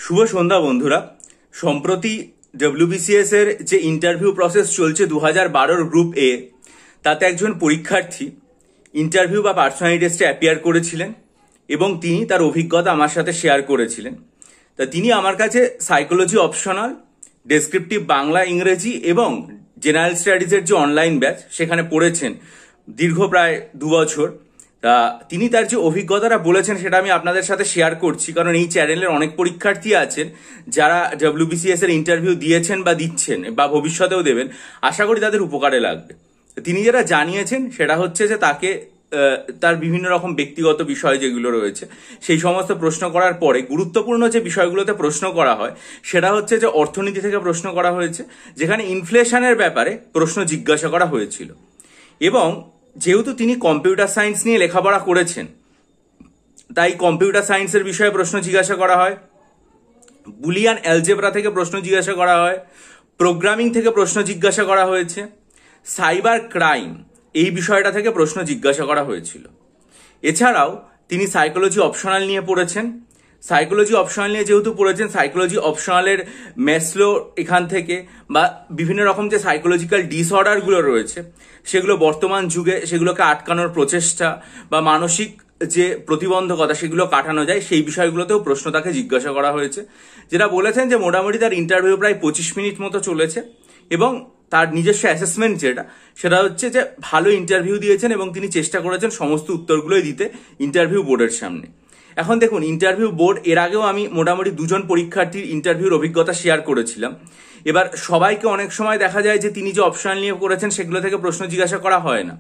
শুভ সন্ধ্যা বন্ধুরা। সম্প্রতি ডব্লিউবিসিএস এর যে ইন্টারভিউ প্রসেস চলছে 2012 গ্রুপ এ, তাতে একজন পরীক্ষার্থী ইন্টারভিউ বা পার্সোনালিটি টেস্টে অ্যাপিয়ার করেছিলেন এবং তিনি তার অভিজ্ঞতা আমার সাথে শেয়ার করেছিলেন। তা তিনি আমার কাছে সাইকোলজি অপশনাল, ডেসক্রিপটিভ বাংলা ইংরেজি এবং জেনারেল স্টাডিজের যে অনলাইন ব্যাচ সেখানে পড়েছেন দীর্ঘ প্রায় 2 বছর। তা তিনি তার যে অভিজ্ঞতাটা বলেছেন সেটা আমি আপনাদের সাথে শেয়ার করছি, কারণ এই চ্যানেলের অনেক পরীক্ষার্থী আছেন যারা ডব্লিউবিসিএস এর ইন্টারভিউ দিয়েছেন বা দিচ্ছেন বা ভবিষ্যতেও দেবেন। আশা করি তাদের উপকারে লাগবে। তিনি যেটা জানিয়েছেন সেটা হচ্ছে যে তাকে তার বিভিন্ন রকম ব্যক্তিগত বিষয় যেগুলো রয়েছে সেই সমস্ত প্রশ্ন করার পরে গুরুত্বপূর্ণ যে বিষয়গুলোতে প্রশ্ন করা হয় সেটা হচ্ছে যে অর্থনীতি থেকে প্রশ্ন করা হয়েছে, যেখানে ইনফ্লেশনের ব্যাপারে প্রশ্ন জিজ্ঞাসা করা হয়েছিল। এবং যেহেতু তিনি কম্পিউটার সায়েন্স নিয়ে লেখাপড়া করেছেন, তাই কম্পিউটার সায়েন্সের বিষয়ে প্রশ্ন জিজ্ঞাসা করা হয়, বুলিয়ান অ্যালজেব্রা থেকে প্রশ্ন জিজ্ঞাসা করা হয়, প্রোগ্রামিং থেকে প্রশ্ন জিজ্ঞাসা করা হয়েছে, সাইবার ক্রাইম এই বিষয়টা থেকে প্রশ্ন জিজ্ঞাসা করা হয়েছিল। এছাড়াও তিনি সাইকোলজি অপশনাল নিয়ে পড়েছেন। সাইকোলজি অপশনাল নিয়ে যেহেতু পড়েছেন, সাইকোলজি অপশনালের ম্যাসলো এখান থেকে বা বিভিন্ন রকম যে সাইকোলজিক্যাল ডিসঅর্ডারগুলো রয়েছে সেগুলো বর্তমান যুগে সেগুলোকে আটকানোর প্রচেষ্টা বা মানসিক যে প্রতিবন্ধকতা সেগুলো কাটানো যায় সেই বিষয়গুলোতেও প্রশ্ন তাকে জিজ্ঞাসা করা হয়েছে। যেটা বলেছেন যে মোটামুটি তার ইন্টারভিউ প্রায় 25 মিনিট মতো চলেছে এবং তার নিজস্ব অ্যাসেসমেন্ট সেটা হচ্ছে যে ভালো ইন্টারভিউ দিয়েছেন এবং তিনি চেষ্টা করেছেন সমস্ত উত্তরগুলোই দিতে ইন্টারভিউ বোর্ডের সামনে। এখন দেখুন, ইন্টারভিউ বোর্ড এর আগেও আমি মোটামুটি 2 জন পরীক্ষার্থীর ইন্টারভিউর অভিজ্ঞতা শেয়ার করেছিলাম। এবার সবাইকে অনেক সময় দেখা যায় যে তিনি যে অপশনাল নিয়ে করেছেন সেগুলো থেকে প্রশ্ন জিজ্ঞাসা করা হয় না,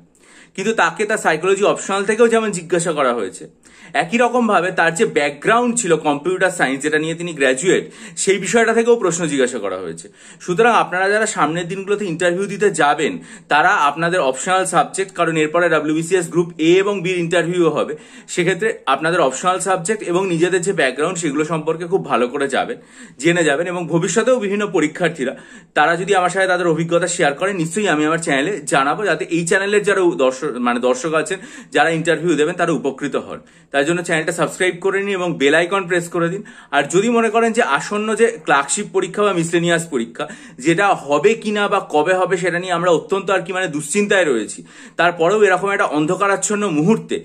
কিন্তু তাকে তার সাইকোলজি অপশনাল থেকেও যেমন জিজ্ঞাসা করা হয়েছে, একই রকম ভাবে তার যে ব্যাকগ্রাউন্ড ছিল কম্পিউটার সায়েন্স যেটা নিয়ে তিনি গ্র্যাজুয়েট সেই বিষয়টা থেকেও প্রশ্ন জিজ্ঞাসা করা হয়েছে। সুতরাং আপনারা যারা সামনের দিনগুলোতে ইন্টারভিউ দিতে যাবেন তারা আপনাদের অপশনাল সাবজেক্ট, কারণ এরপরে ডব্লিউবিসিএস গ্রুপ এ এবং বির ইন্টারভিউ হবে, সেক্ষেত্রে আপনাদের অপশনাল সাবজেক্ট এবং নিজেদের যে ব্যাকগ্রাউন্ড সেগুলো সম্পর্কে খুব ভালো করে জেনে যাবেন। এবং ভবিষ্যতেও বিভিন্ন পরীক্ষার্থীরা তারা যদি আমার সাথে তাদের অভিজ্ঞতা শেয়ার করেন নিশ্চয়ই আমি আমার চ্যানেলে জানাবো, যাতে এই চ্যানেলের যারা দর্শক আছেন যারা ইন্টারভিউ দেবেন তারা উপকৃত হন। তাই জন্য চ্যানেলটা সাবস্ক্রাইব করে নিন এবং বেল আইকন প্রেস করে দিন। আর যদি মনে করেন যে আসন্ন যে ক্লার্কশিপ পরীক্ষা বা মিসলেনিয়াস পরীক্ষা যেটা হবে কিনা বা কবে হবে সেটা নিয়ে আমরা অত্যন্ত দুশ্চিন্তায় রয়েছি, তারপরেও এরকম একটা অন্ধকারাচ্ছন্ন মুহূর্তে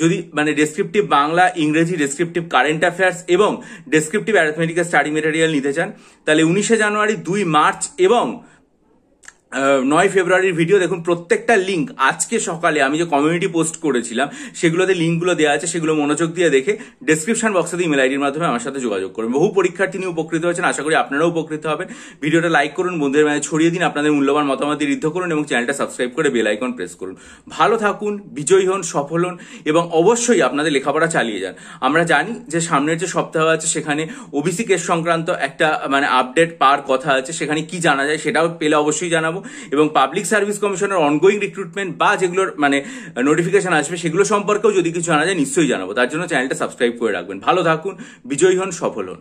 যদি ডেসক্রিপটিভ বাংলা ইংরেজি, ডেসক্রিপটিভ কারেন্ট অ্যাফেয়ার্স এবং ডেসক্রিপটিভ অ্যারিথমেটিক্যাল স্টাডি মেটেরিয়াল নিতে চান, তাহলে 19 জানুয়ারি, 2 মার্চ এবং 9 ফেব্রুয়ারির ভিডিও দেখুন। প্রত্যেকটা লিঙ্ক আজকে সকালে আমি যে কমিউনিটি পোস্ট করেছিলাম সেগুলোতে লিঙ্কগুলো দেওয়া আছে, সেগুলো মনোযোগ দিয়ে দেখে ডেসক্রিপশন বক্সে ইমেল আইডির মাধ্যমে আমার সাথে যোগাযোগ করুন। বহু পরীক্ষার্থী নিয়ে উপকৃত হয়েছেন, আশা করি আপনারাও উপকৃত হবেন। ভিডিওটা লাইক করুন, বন্ধুদের মাঝে ছড়িয়ে দিন, আপনাদের মূল্যবান মতামত ঋদ্ধ করুন এবং চ্যানেলটা সাবস্ক্রাইব করে বেল আইকন প্রেস করুন। ভালো থাকুন, বিজয়ী হন, সফল হন এবং অবশ্যই আপনাদের লেখাপড়া চালিয়ে যান। আমরা জানি যে সামনের যে সপ্তাহ আছে সেখানে ওবিসি কেস সংক্রান্ত একটা আপডেট পাওয়ার কথা আছে, সেখানে কি জানা যায় সেটাও পেলে অবশ্যই জানাবো। এবং পাবলিক সার্ভিস কমিশনের অনগোয়িং রিক্রুটমেন্ট বা যেগুলোর নোটিফিকেশন আসবে সেগুলো সম্পর্কেও যদি কিছু জানা যায় নিশ্চয়ই জানাবো। তার জন্য চ্যানেলটা সাবস্ক্রাইব করে রাখবেন। ভালো থাকুন, বিজয়ী হন, সফল হন।